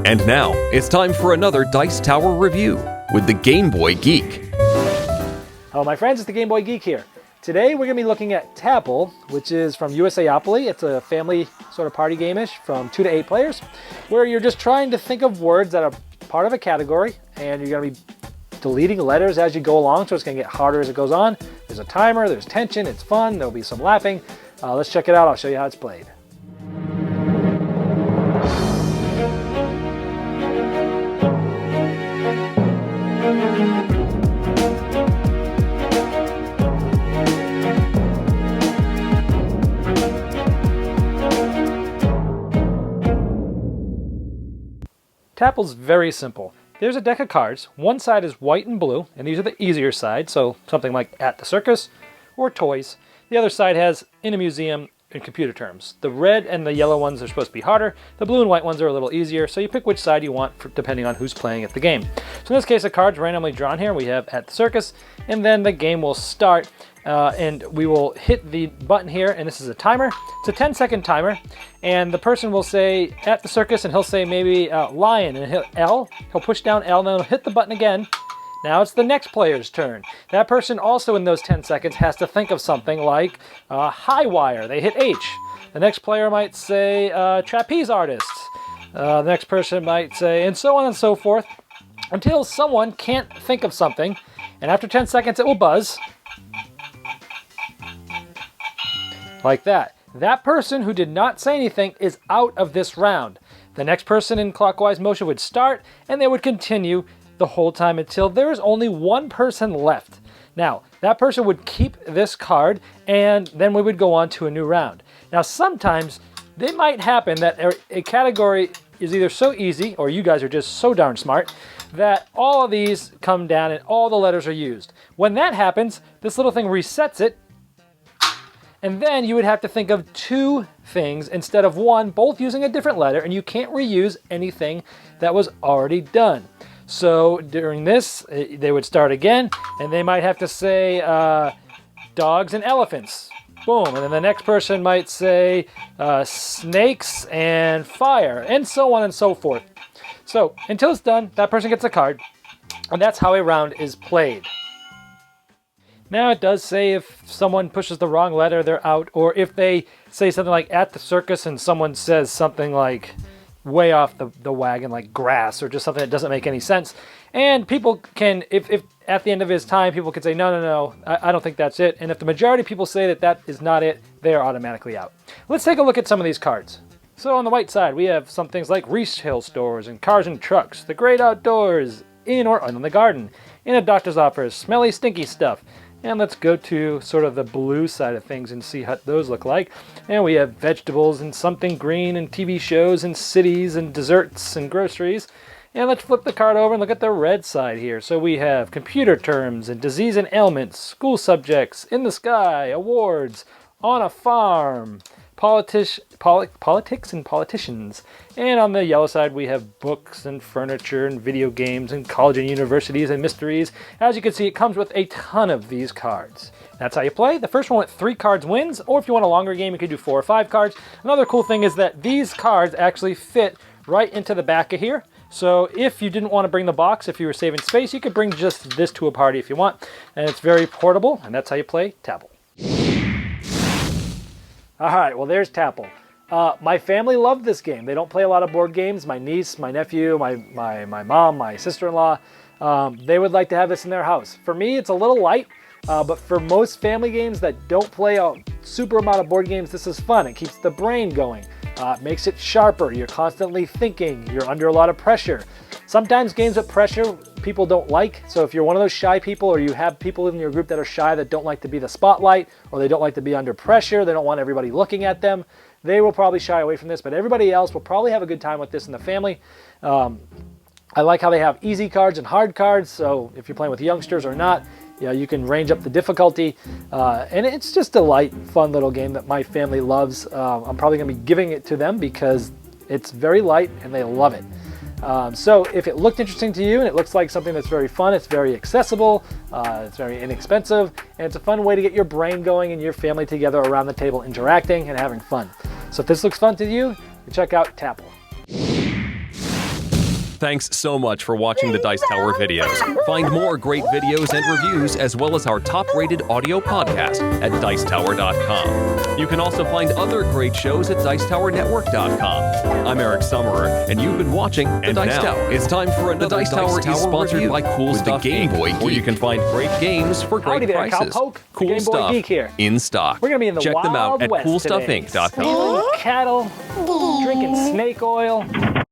And now, it's time for another Dice Tower review with the Game Boy Geek. Hello my friends, it's the Game Boy Geek here. Today we're going to be looking at Tapple, which is from USAopoly. It's a family sort of party game-ish from 2 to 8 players, where you're just trying to think of words that are part of a category, and you're going to be deleting letters as you go along, so it's going to get harder as it goes on. There's a timer, there's tension, it's fun, there'll be some laughing. Let's check it out, I'll show you how it's played. Tapple's very simple. There's a deck of cards. One side is white and blue, and these are the easier side, so something like At the Circus or Toys. The other side has In a Museum in computer terms. The red and the yellow ones are supposed to be harder. The blue and white ones are a little easier, so you pick which side you want depending on who's playing at the game. So in this case, a card's randomly drawn here. We have At the Circus, and then the game will start, and we will hit the button here, and this is a timer. It's a 10-second timer, and the person will say At the Circus, and he'll say maybe lion, and he'll push down L, and then he'll hit the button again. Now it's the next player's turn. That person also in those 10 seconds has to think of something like high wire. They hit H. The next player might say trapeze artist. The next person might say, and so on and so forth, until someone can't think of something, and after 10 seconds it will buzz. Like that. That person who did not say anything is out of this round. The next person in clockwise motion would start, and they would continue the whole time until there is only one person left. Now, that person would keep this card, and then we would go on to a new round. Now, sometimes it might happen that a category is either so easy, or you guys are just so darn smart, that all of these come down and all the letters are used. When that happens, this little thing resets it, and then you would have to think of 2 things instead of 1, both using a different letter, and you can't reuse anything that was already done. So during this, they would start again, and they might have to say dogs and elephants. Boom. And then the next person might say snakes and fire, and so on and so forth. So until it's done, that person gets a card, and that's how a round is played. Now it does say if someone pushes the wrong letter, they're out, or if they say something like At the Circus and someone says something like way off the wagon, like grass, or just something that doesn't make any sense. And people can, if at the end of his time, people can say, no, I don't think that's it. And if the majority of people say that that is not it, they are automatically out. Let's take a look at some of these cards. So on the white side, we have some things like retail stores and cars and trucks, the great outdoors, in or in the garden, in a doctor's office, smelly, stinky stuff. And let's go to sort of the blue side of things and see what those look like. And we have vegetables and something green and TV shows and cities and desserts and groceries. And let's flip the card over and look at the red side here. So we have computer terms and disease and ailments, school subjects, in the sky, awards, on a farm, politics and politicians. And on the yellow side, we have books and furniture and video games and college and universities and mysteries. As you can see, it comes with a ton of these cards. That's how you play. The first one with 3 cards wins, or if you want a longer game, you could do 4 or 5 cards. Another cool thing is that these cards actually fit right into the back of here. So if you didn't want to bring the box, if you were saving space, you could bring just this to a party if you want. And it's very portable, and that's how you play Tapple. All right, well, there's Tapple. My family loved this game. They don't play a lot of board games. My niece, my nephew, my mom, my sister-in-law, they would like to have this in their house. For me, it's a little light, but for most family games that don't play a super amount of board games, this is fun. It keeps the brain going. It makes it sharper. You're constantly thinking. You're under a lot of pressure. Sometimes games with pressure people don't like. So if you're one of those shy people, or you have people in your group that are shy that don't like to be the spotlight, or they don't like to be under pressure, they don't want everybody looking at them, they will probably shy away from this, but everybody else will probably have a good time with this in the family. I like how they have easy cards and hard cards, so if you're playing with youngsters or not, you can range up the difficulty, and it's just a light, fun little game that my family loves. I'm probably going to be giving it to them because it's very light and they love it. So if it looked interesting to you and it looks like something that's very fun, it's very accessible, it's very inexpensive, and it's a fun way to get your brain going and your family together around the table interacting and having fun. So if this looks fun to you, check out Tapple. Thanks so much for watching the Dice Tower videos. Find more great videos and reviews as well as our top-rated audio podcast at Dicetower.com. You can also find other great shows at DicetowerNetwork.com. I'm Eric Summerer, and you've been watching The Dice Tower. It's time for another Dice Tower is sponsored review by Cool with Stuff the Game Inc., Boy where you Geek. can find great games for great Howdy there, prices. Cowpoke. The Cool Game Boy stuff Geek here. in stock. We're gonna be in the Check them out Wild at West today. CoolStuffInc.com. Stealing cattle, drinking snake oil,